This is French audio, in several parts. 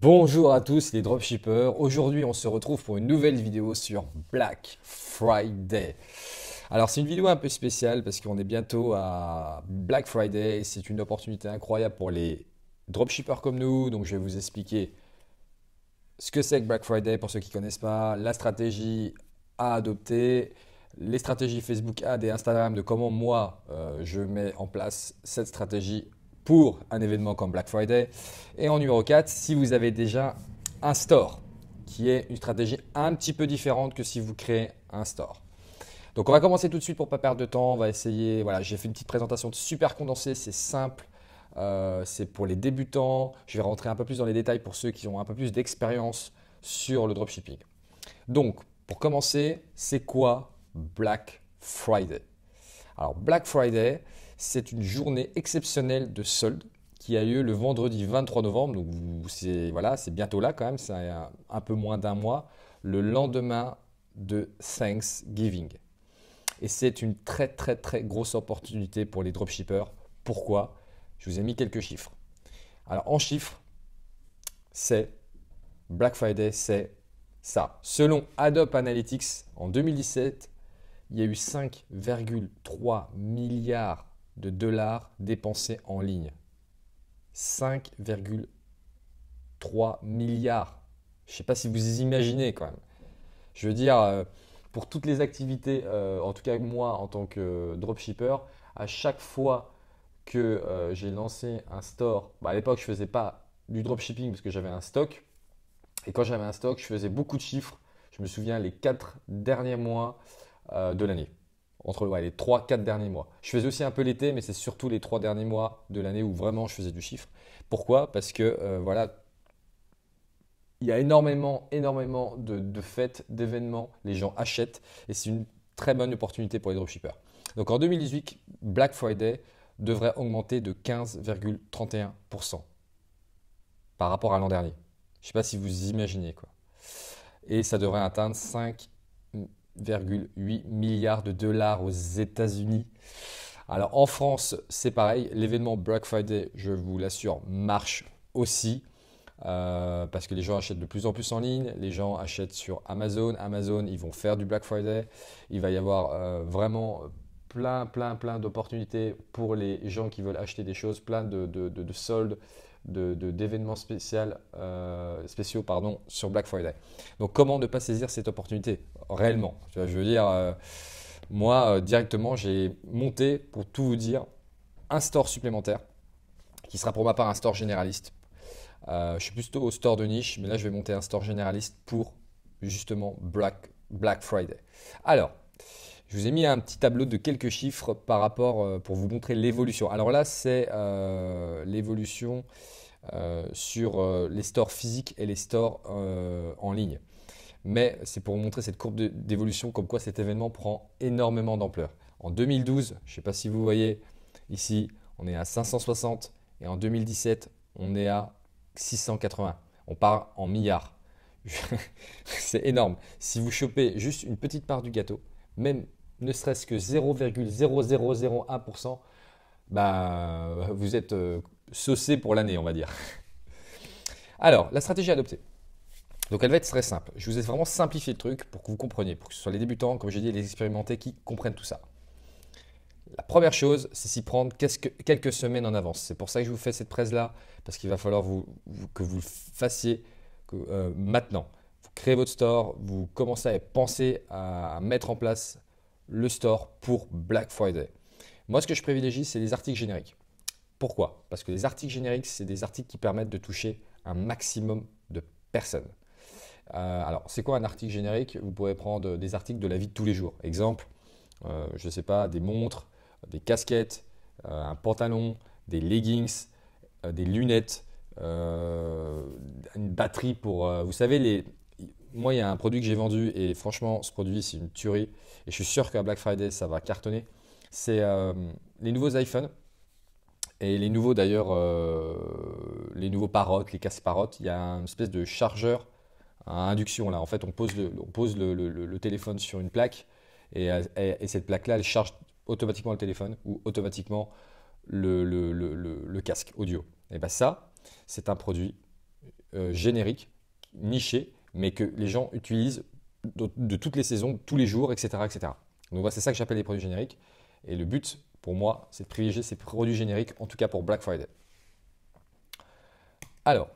Bonjour à tous les dropshippers. Aujourd'hui, on se retrouve pour une nouvelle vidéo sur Black Friday. Alors, c'est une vidéo un peu spéciale parce qu'on est bientôt à Black Friday et c'est une opportunité incroyable pour les dropshippers comme nous. Donc, je vais vous expliquer ce que c'est que Black Friday pour ceux qui ne connaissent pas, la stratégie à adopter, les stratégies Facebook Ads et Instagram de comment moi je mets en place cette stratégie pour un événement comme Black Friday. Et en numéro 4, si vous avez déjà un store, qui est une stratégie un petit peu différente que si vous créez un store. Donc on va commencer tout de suite pour ne pas perdre de temps. On va essayer, voilà, j'ai fait une petite présentation super condensée, c'est simple. C'est pour les débutants. Je vais rentrer un peu plus dans les détails pour ceux qui ont un peu plus d'expérience sur le dropshipping. Donc, pour commencer, c'est quoi Black Friday? Alors, Black Friday, c'est une journée exceptionnelle de solde qui a lieu le vendredi 23 novembre. Donc, c'est voilà, c'est bientôt là quand même, c'est un peu moins d'un mois, le lendemain de Thanksgiving. Et c'est une très très très grosse opportunité pour les dropshippers. Pourquoi? Je vous ai mis quelques chiffres. Alors en chiffres, c'est Black Friday, c'est ça. Selon Adobe Analytics, en 2017, il y a eu 5,3 milliards de dollars dépensés en ligne. 5,3 milliards. Je ne sais pas si vous imaginez quand même. Je veux dire, pour toutes les activités, en tout cas moi en tant que dropshipper, à chaque fois que j'ai lancé un store, à l'époque je ne faisais pas du dropshipping parce que j'avais un stock. Et quand j'avais un stock, je faisais beaucoup de chiffres. Je me souviens les 4 derniers mois de l'année. Entre les 3-4 derniers mois. Je faisais aussi un peu l'été, mais c'est surtout les 3 derniers mois de l'année où vraiment je faisais du chiffre. Pourquoi? Parce que voilà, il y a énormément de fêtes, d'événements. Les gens achètent et c'est une très bonne opportunité pour les dropshippers. Donc en 2018, Black Friday devrait augmenter de 15,31% par rapport à l'an dernier. Je ne sais pas si vous imaginez quoi. Et ça devrait atteindre 5,8 milliards de dollars aux États-Unis. Alors en France, c'est pareil, l'événement Black Friday, je vous l'assure, marche aussi. Parce que les gens achètent de plus en plus en ligne, les gens achètent sur Amazon. Amazon, ils vont faire du Black Friday. Il va y avoir vraiment plein d'opportunités pour les gens qui veulent acheter des choses, plein de soldes, d'événements spéciaux pardon, sur Black Friday. Donc comment ne pas saisir cette opportunité réellement? Tu vois, je veux dire, moi directement, j'ai monté, pour tout vous dire, un store supplémentaire qui sera pour ma part un store généraliste. Je suis plutôt au store de niche, mais là je vais monter un store généraliste pour justement Black Friday. Alors, je vous ai mis un petit tableau de quelques chiffres par rapport pour vous montrer l'évolution. Alors là, c'est l'évolution sur les stores physiques et les stores en ligne. Mais c'est pour vous montrer cette courbe d'évolution, comme quoi cet événement prend énormément d'ampleur. En 2012, je ne sais pas si vous voyez ici, on est à 560 et en 2017, on est à 680. On part en milliards. C'est énorme. Si vous chopez juste une petite part du gâteau, même ne serait-ce que 0,0001%, bah, vous êtes saucé pour l'année, on va dire. Alors, la stratégie adoptée. Donc elle va être très simple. Je vous ai vraiment simplifié le truc pour que vous compreniez, pour que ce soit les débutants, comme j'ai dit, les expérimentés qui comprennent tout ça. La première chose, c'est s'y prendre quelques semaines en avance. C'est pour ça que je vous fais cette presse-là, parce qu'il va falloir que vous le fassiez maintenant. Vous créez votre store, vous commencez à penser à mettre en place le store pour Black Friday. Moi, ce que je privilégie, c'est les articles génériques. Pourquoi? Parce que les articles génériques, c'est des articles qui permettent de toucher un maximum de personnes. Alors, c'est quoi un article générique? Vous pourrez prendre des articles de la vie de tous les jours. Exemple, je ne sais pas, des montres, des casquettes, un pantalon, des leggings, des lunettes, une batterie pour... vous savez, moi, il y a un produit que j'ai vendu et franchement, ce produit, c'est une tuerie. Et je suis sûr qu'à Black Friday, ça va cartonner. C'est les nouveaux iPhones et les nouveaux d'ailleurs, les nouveaux parottes, les casques parottes. Il y a une espèce de chargeur à induction là. En fait, on pose le téléphone sur une plaque et cette plaque-là, elle charge automatiquement le téléphone ou automatiquement le casque audio. Et bien ça, c'est un produit génériques, nichés, mais que les gens utilisent de toutes les saisons, tous les jours, etc., etc. Donc voilà, c'est ça que j'appelle les produits génériques. Et le but, pour moi, c'est de privilégier ces produits génériques, en tout cas pour Black Friday. Alors,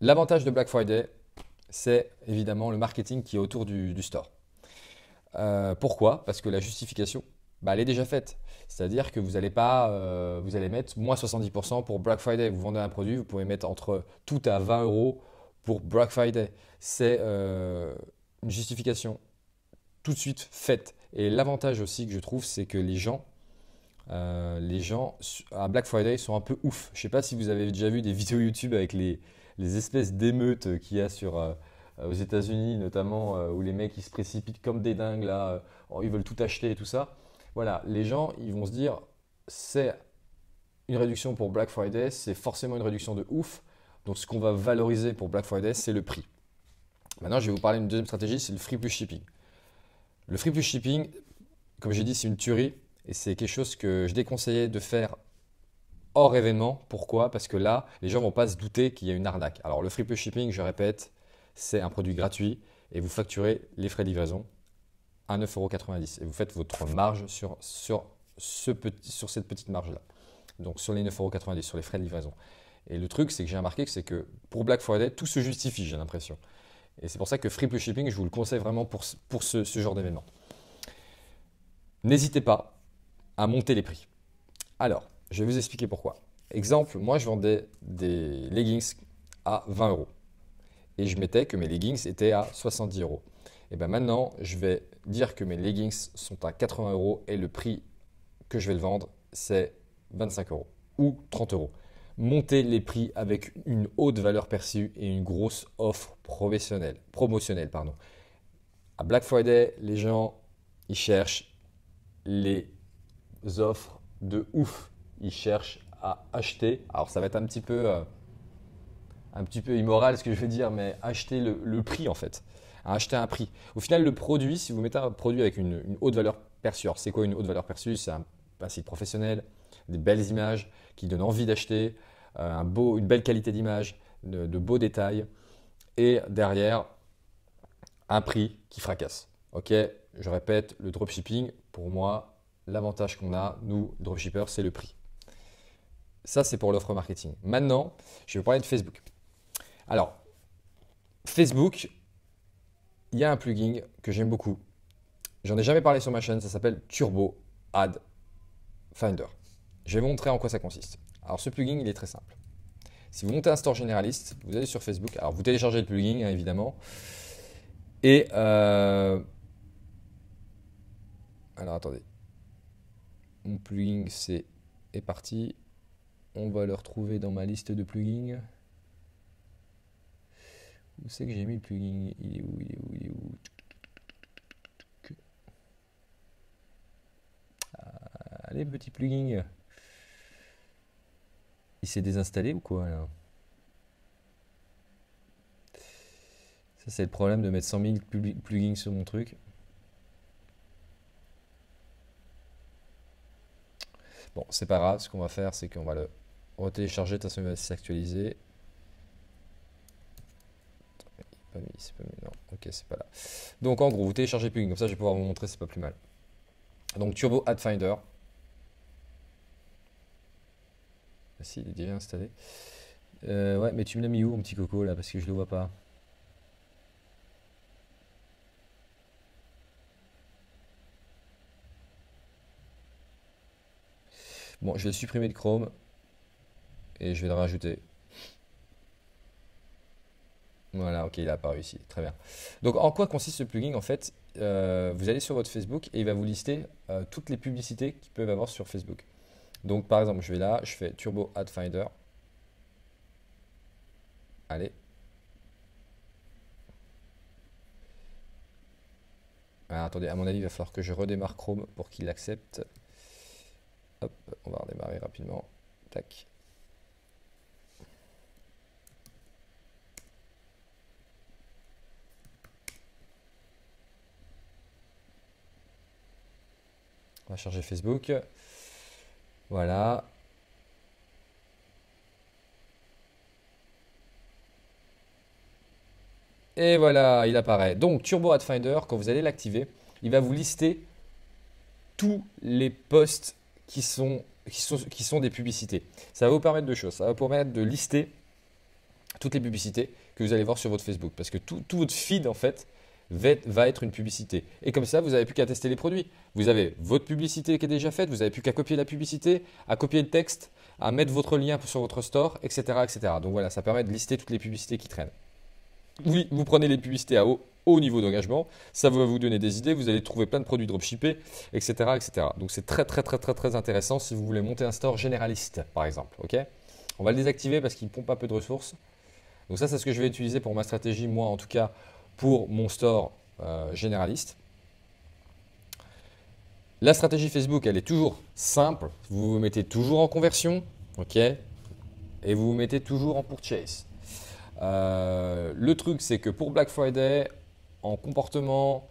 l'avantage de Black Friday, c'est évidemment le marketing qui est autour du store. Pourquoi? Parce que la justification, bah, elle est déjà faite. C'est-à-dire que vous allez pas, vous allez mettre moins 70% pour Black Friday. Vous vendez un produit, vous pouvez mettre entre tout à 20 euros pour Black Friday. C'est une justification tout de suite faite. Et l'avantage aussi que je trouve, c'est que les gens à Black Friday sont un peu ouf. Je ne sais pas si vous avez déjà vu des vidéos YouTube avec les espèces d'émeutes qu'il y a aux États-Unis, notamment où les mecs ils se précipitent comme des dingues là, ils veulent tout acheter et tout ça. Voilà, les gens ils vont se dire c'est une réduction pour Black Friday, c'est forcément une réduction de ouf. Donc ce qu'on va valoriser pour Black Friday, c'est le prix. Maintenant, je vais vous parler d'une deuxième stratégie, c'est le free plus shipping. Le free plus shipping, comme j'ai dit, c'est une tuerie et c'est quelque chose que je déconseillais de faire hors événement. Pourquoi? Parce que là, les gens ne vont pas se douter qu'il y a une arnaque. Alors, le free plus shipping, je répète, c'est un produit gratuit et vous facturez les frais de livraison à 9,90 € et vous faites votre marge sur cette petite marge-là. Donc, sur les 9,90 € sur les frais de livraison. Et le truc, c'est que j'ai remarqué que c'est que pour Black Friday, tout se justifie, j'ai l'impression. Et c'est pour ça que free plus shipping, je vous le conseille vraiment pour ce genre d'événement. N'hésitez pas à monter les prix. Alors, je vais vous expliquer pourquoi. Exemple, moi je vendais des leggings à 20 € et je mettais que mes leggings étaient à 70 €. Et bien maintenant, je vais dire que mes leggings sont à 80 € et le prix que je vais le vendre, c'est 25 € ou 30 €. Montez les prix avec une haute valeur perçue et une grosse offre promotionnelle. À Black Friday, les gens, ils cherchent les offres de ouf. Ils cherchent à acheter. Alors ça va être un petit peu immoral ce que je vais dire, mais acheter le prix en fait. Acheter un prix. Au final, le produit, si vous mettez un produit avec une haute valeur perçue, alors c'est quoi une haute valeur perçue? C'est un site professionnel, des belles images qui donnent envie d'acheter, une belle qualité d'image, de beaux détails, et derrière, un prix qui fracasse. Ok, je répète, le dropshipping, pour moi, l'avantage qu'on a, nous, dropshippers, c'est le prix. Ça, c'est pour l'offre marketing. Maintenant, je vais vous parler de Facebook. Alors, Facebook, il y a un plugin que j'aime beaucoup. J'en ai jamais parlé sur ma chaîne, ça s'appelle Turbo Ad Finder. Je vais vous montrer en quoi ça consiste. Alors, ce plugin, il est très simple. Si vous montez un store généraliste, vous allez sur Facebook. Alors, vous téléchargez le plugin, hein, évidemment. Et alors, attendez. Mon plugin, est parti. On va le retrouver dans ma liste de plugins. Où c'est que j'ai mis le plugin? Il est où? Allez, petit plugin. Il s'est désinstallé ou quoi là? Ça, c'est le problème de mettre 100 000 plugins sur mon truc. Bon, c'est pas grave. Ce qu'on va faire, c'est qu'on va le retélécharger. De toute façon, il va s'actualiser. C'est pas mis, non. Ok, c'est pas là. Donc, en gros, vous téléchargez le plugin. Comme ça, je vais pouvoir vous montrer. C'est pas plus mal. Donc, Turbo Ad Finder. Ah, si, il est déjà installé. Ouais, mais tu me l'as mis où, mon petit coco, là? Parce que je le vois pas. Bon, je vais supprimer de Chrome et je vais le rajouter. Voilà, ok, il a apparu ici. Très bien. Donc, en quoi consiste ce plugin? En fait, vous allez sur votre Facebook et il va vous lister toutes les publicités qu'ils peuvent avoir sur Facebook. Donc, par exemple, je vais là, je fais Turbo Ad Finder. Allez. Ah, attendez, à mon avis, il va falloir que je redémarre Chrome pour qu'il accepte. Hop, on va redémarrer rapidement. Tac. On va charger Facebook. Voilà. Et voilà, il apparaît. Donc, Turbo Ad Finder, quand vous allez l'activer, il va vous lister tous les posts qui sont des publicités. Ça va vous permettre deux choses. Ça va vous permettre de lister toutes les publicités que vous allez voir sur votre Facebook. Parce que tout votre feed, en fait, va être une publicité. Et comme ça, vous n'avez plus qu'à tester les produits. Vous avez votre publicité qui est déjà faite, vous n'avez plus qu'à copier la publicité, à copier le texte, à mettre votre lien sur votre store, etc., etc. Donc voilà, ça permet de lister toutes les publicités qui traînent. Oui, vous prenez les publicités à haut niveau d'engagement, ça va vous donner des idées, vous allez trouver plein de produits dropshippés, etc., etc. Donc c'est très, très, très, très, très intéressant si vous voulez monter un store généraliste, par exemple. Ok, on va le désactiver parce qu'il pompe un peu de ressources. Donc ça, c'est ce que je vais utiliser pour ma stratégie, moi en tout cas, pour mon store généraliste. La stratégie Facebook, elle est toujours simple. Vous vous mettez toujours en conversion, ok, et vous vous mettez toujours en purchase. Le truc, c'est que pour Black Friday, en comportement,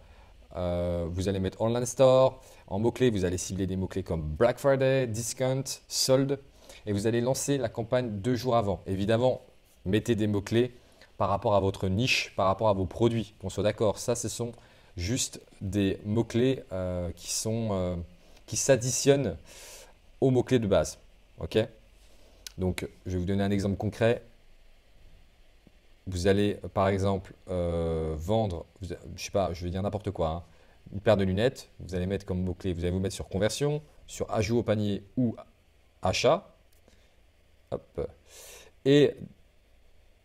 vous allez mettre online store. En mots-clés, vous allez cibler des mots-clés comme Black Friday, discount, solde. Et vous allez lancer la campagne 2 jours avant. Évidemment, mettez des mots-clés par rapport à votre niche, par rapport à vos produits. Qu'on soit d'accord, ça, ce sont juste des mots-clés qui s'additionnent aux mots-clés de base. Ok? Donc, je vais vous donner un exemple concret. Vous allez, par exemple, vendre, je sais pas, je vais dire n'importe quoi, hein, une paire de lunettes. Vous allez mettre comme mot-clé, vous allez vous mettre sur conversion, sur ajout au panier ou achat. Hop. Et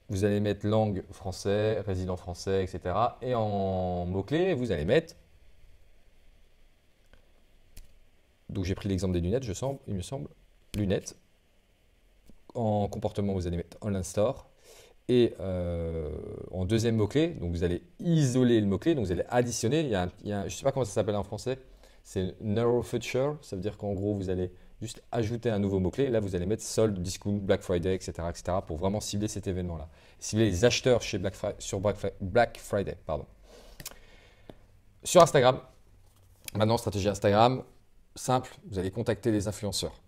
vous allez mettre langue français, résident français, etc. Et en mot-clé, vous allez mettre. Donc j'ai pris l'exemple des lunettes, il me semble. Lunettes. En comportement, vous allez mettre online store. Et en deuxième mot-clé, donc vous allez isoler le mot-clé, donc vous allez additionner. Je ne sais pas comment ça s'appelle en français, c'est narrow feature, ça veut dire qu'en gros vous allez juste ajouter un nouveau mot-clé. Là vous allez mettre solde, discount, Black Friday, etc., etc. pour vraiment cibler cet événement-là. Cibler les acheteurs chez sur Black Friday. Pardon. Sur Instagram, maintenant stratégie Instagram, simple, vous allez contacter les influenceurs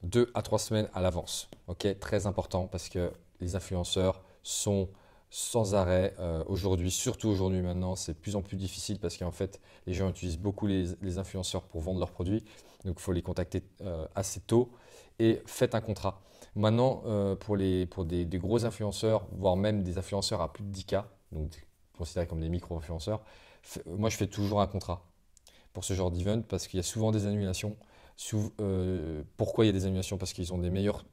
2 à 3 semaines à l'avance. Ok, très important parce que les influenceurs sont sans arrêt aujourd'hui, surtout aujourd'hui maintenant, c'est de plus en plus difficile parce qu'en fait, les gens utilisent beaucoup les influenceurs pour vendre leurs produits. Donc, il faut les contacter assez tôt et faites un contrat. Maintenant, pour des gros influenceurs, voire même des influenceurs à plus de 10K, donc considérés comme des micro-influenceurs, moi, je fais toujours un contrat pour ce genre d'event parce qu'il y a souvent des annulations. Pourquoi il y a des annulations? Parce qu'ils ont des meilleurs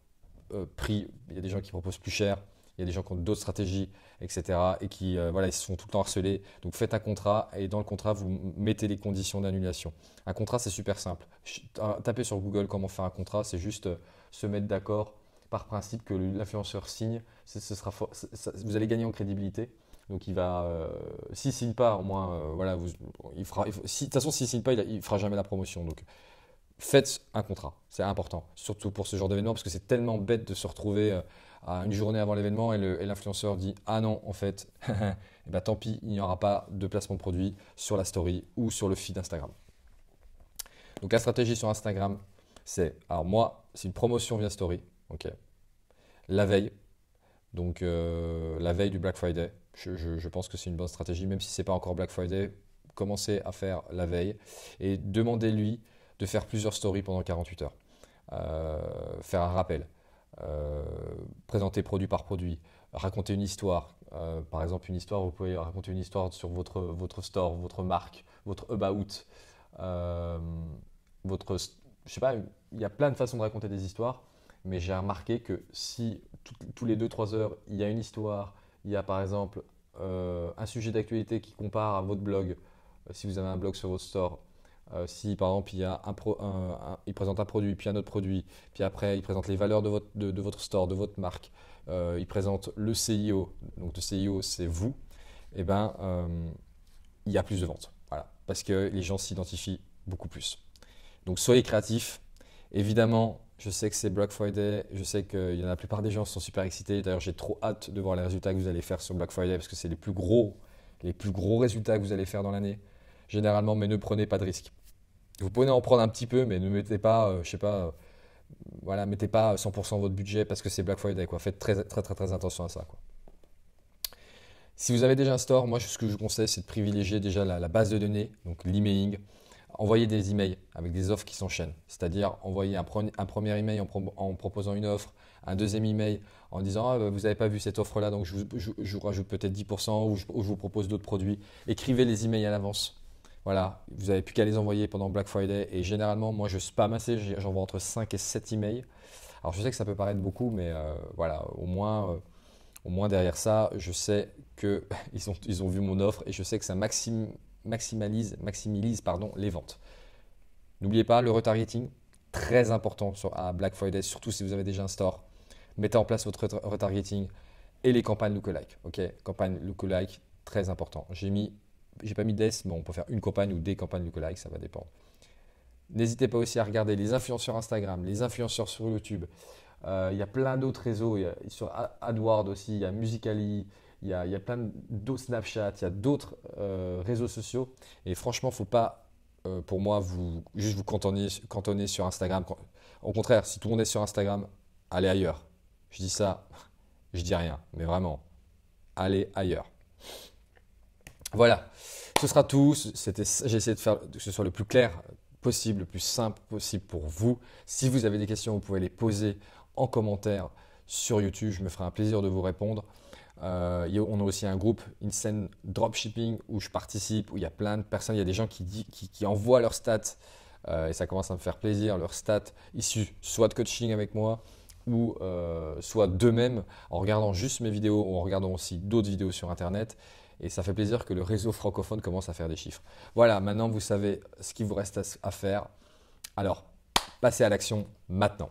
prix, il y a des gens qui proposent plus cher, il y a des gens qui ont d'autres stratégies, etc. et qui voilà, ils se font tout le temps harceler. Donc faites un contrat et dans le contrat, vous mettez les conditions d'annulation. Un contrat, c'est super simple. Tapez sur Google comment faire un contrat, c'est juste se mettre d'accord par principe que l'influenceur signe, vous allez gagner en crédibilité. Donc il va, s'il ne signe pas, au moins, voilà, de toute façon, s'il ne signe pas, il ne fera jamais la promotion. Donc faites un contrat, c'est important, surtout pour ce genre d'événement, parce que c'est tellement bête de se retrouver à une journée avant l'événement et l'influenceur dit ah non, en fait, eh ben, tant pis, il n'y aura pas de placement de produit sur la story ou sur le feed Instagram. Donc la stratégie sur Instagram, alors moi, c'est une promotion via story, ok, la veille, donc la veille du Black Friday, je pense que c'est une bonne stratégie, même si ce n'est pas encore Black Friday, commencez à faire la veille et demandez-lui de faire plusieurs stories pendant 48 heures. Faire un rappel, présenter produit par produit, raconter une histoire. Par exemple, une histoire, vous pouvez raconter une histoire sur votre store, votre marque, votre about, je sais pas, il y a plein de façons de raconter des histoires, mais j'ai remarqué que si tous les 2-3 heures, il y a une histoire, il y a par exemple un sujet d'actualité qui compare à votre blog, si vous avez un blog sur votre store, si par exemple il y a il présente un produit, puis un autre produit, puis après il présente les valeurs de votre store, de votre marque, il présente le CIO, donc le CIO c'est vous, et ben il y a plus de ventes. Voilà, parce que les gens s'identifient beaucoup plus. Donc soyez créatifs. Évidemment, je sais que c'est Black Friday, je sais que la plupart des gens sont super excités. D'ailleurs, j'ai trop hâte de voir les résultats que vous allez faire sur Black Friday parce que c'est les plus gros résultats que vous allez faire dans l'année, généralement, mais ne prenez pas de risques. Vous pouvez en prendre un petit peu, mais ne mettez pas, je sais pas, voilà, mettez pas 100% de votre budget parce que c'est Black Friday, quoi. Faites très, très, très, très attention à ça, quoi. Si vous avez déjà un store, moi, ce que je vous conseille, c'est de privilégier déjà la base de données, donc l'emailing. Envoyer des emails avec des offres qui s'enchaînent. C'est-à-dire envoyer un premier email en proposant une offre, un deuxième email en disant ah, vous n'avez pas vu cette offre-là, donc je vous rajoute peut-être 10% ou je vous propose d'autres produits. Écrivez les emails à l'avance. Voilà, vous n'avez plus qu'à les envoyer pendant Black Friday. Et généralement, moi, je spam assez, j'envoie entre 5 et 7 emails. Alors, je sais que ça peut paraître beaucoup, mais voilà, au moins derrière ça, je sais qu'ils ont vu mon offre et je sais que ça maximise pardon, les ventes. N'oubliez pas le retargeting, très important à Black Friday, surtout si vous avez déjà un store. Mettez en place votre retargeting et les campagnes lookalike. Ok, campagne lookalike, très important. J'ai pas mis des, mais on peut faire une campagne ou des campagnes lookalike, ça va dépendre. N'hésitez pas aussi à regarder les influenceurs Instagram, les influenceurs sur YouTube. Il y a plein d'autres réseaux, sur AdWords aussi, il y a Musical.ly, il y a plein d'autres Snapchat, il y a d'autres réseaux sociaux. Et franchement, il ne faut pas, pour moi, juste vous cantonner sur Instagram. Au contraire, si tout le monde est sur Instagram, allez ailleurs. Je dis ça, je dis rien, mais vraiment, allez ailleurs. Voilà, ce sera tout. J'ai essayé de faire que ce soit le plus clair possible, le plus simple possible pour vous. Si vous avez des questions, vous pouvez les poser en commentaire sur YouTube. Je me ferai un plaisir de vous répondre. On a aussi un groupe Insane Dropshipping où je participe, où il y a plein de personnes. Il y a des gens qui envoient leurs stats et ça commence à me faire plaisir, leurs stats issus soit de coaching avec moi ou soit d'eux-mêmes en regardant juste mes vidéos ou en regardant aussi d'autres vidéos sur Internet. Et ça fait plaisir que le réseau francophone commence à faire des chiffres. Voilà, maintenant vous savez ce qu'il vous reste à faire. Alors, passez à l'action maintenant.